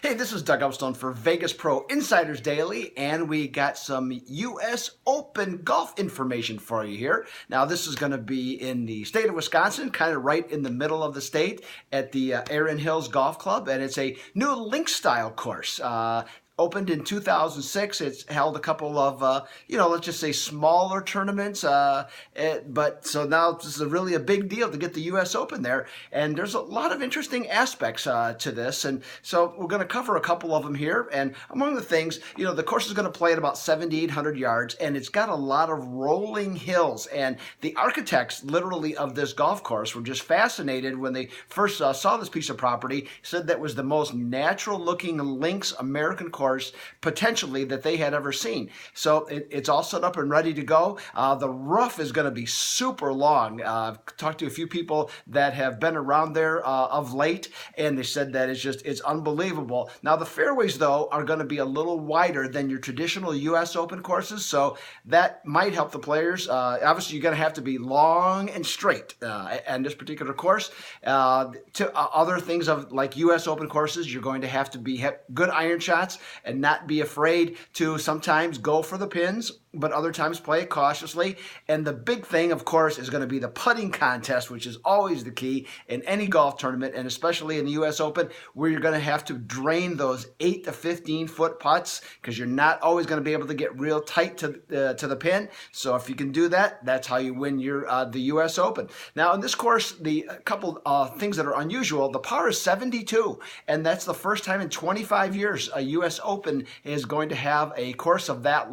Hey, this is Doug Upstone for Vegas Pro Insiders Daily, and we got some U.S. Open golf information for you here. Now, this is going to be in the state of Wisconsin, kind of right in the middle of the state at the Erin Hills Golf Club, and it's a new link-style course. Opened in 2006. It's held a couple of, let's just say smaller tournaments. But so now this is really a big deal to get the U.S. Open there. And there's a lot of interesting aspects to this. And so we're going to cover a couple of them here. And among the things, the course is going to play at about 7,800 yards. And it's got a lot of rolling hills. And the architects, literally, of this golf course were just fascinated when they first saw this piece of property. Said that was the most natural-looking links American course potentially that they had ever seen. So it's all set up and ready to go. The rough is going to be super long. I've talked to a few people that have been around there of late, and they said that it's unbelievable. Now the fairways, though, are going to be a little wider than your traditional U.S. Open courses, so that might help the players. Obviously, you're going to have to be long and straight in this particular course. To other things of like U.S. Open courses, you're going to have to have good iron shots and not be afraid to sometimes go for the pins, but other times play it cautiously. And the big thing, of course, is going to be the putting contest, which is always the key in any golf tournament, and especially in the U.S. Open, where you're going to have to drain those 8 to 15-foot putts because you're not always going to be able to get real tight to the pin. So if you can do that, that's how you win the U.S. Open. Now, in this course, the couple things that are unusual, the par is 72, and that's the first time in 25 years a U.S. Open is going to have a course of that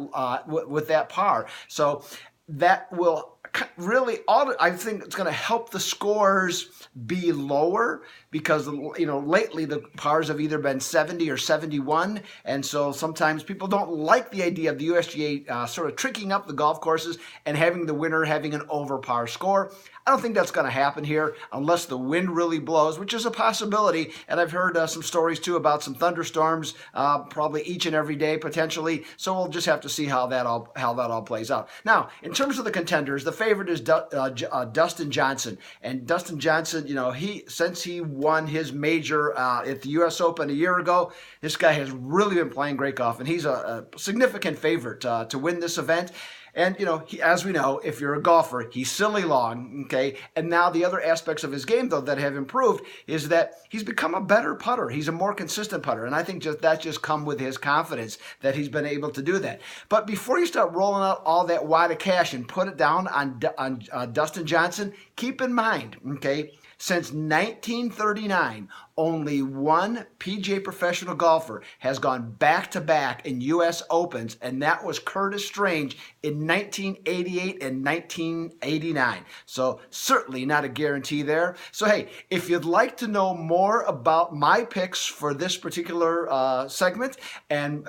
with that par. So that will really, I think it's going to help the scores be lower because, lately the pars have either been 70 or 71. And so sometimes people don't like the idea of the USGA sort of tricking up the golf courses and having the winner having an over par score. I don't think that's going to happen here unless the wind really blows, which is a possibility. And I've heard some stories, too, about some thunderstorms probably each and every day, potentially. So we'll just have to see how that all plays out. Now, in terms of the contenders, the favorite is Dustin Johnson. And Dustin Johnson, since he won his major at the U.S. Open a year ago, this guy has really been playing great golf. And he's a significant favorite to win this event. And, as we know, if you're a golfer, he's silly long, okay? And now the other aspects of his game, though, that have improved is that he's become a better putter. He's a more consistent putter. And I think that just come with his confidence that he's been able to do that. But before you start rolling out all that wad of cash and put it down on Dustin Johnson, keep in mind, okay, since 1939, only one PGA professional golfer has gone back-to-back in U.S. Opens, and that was Curtis Strange in 1988 and 1989. So certainly not a guarantee there. So hey, if you'd like to know more about my picks for this particular segment and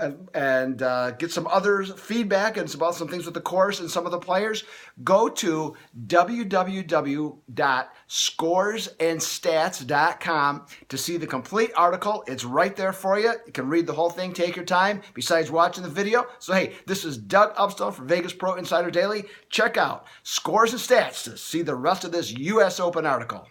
get some other feedback and about some things with the course and some of the players, go to www.scoresandstats.com to see the complete article. It's right there for you. You can read the whole thing, take your time, besides watching the video. So hey, this is Doug Upstone for Vegas Pro Insider Daily. Check out Scores and Stats to see the rest of this U.S. Open article.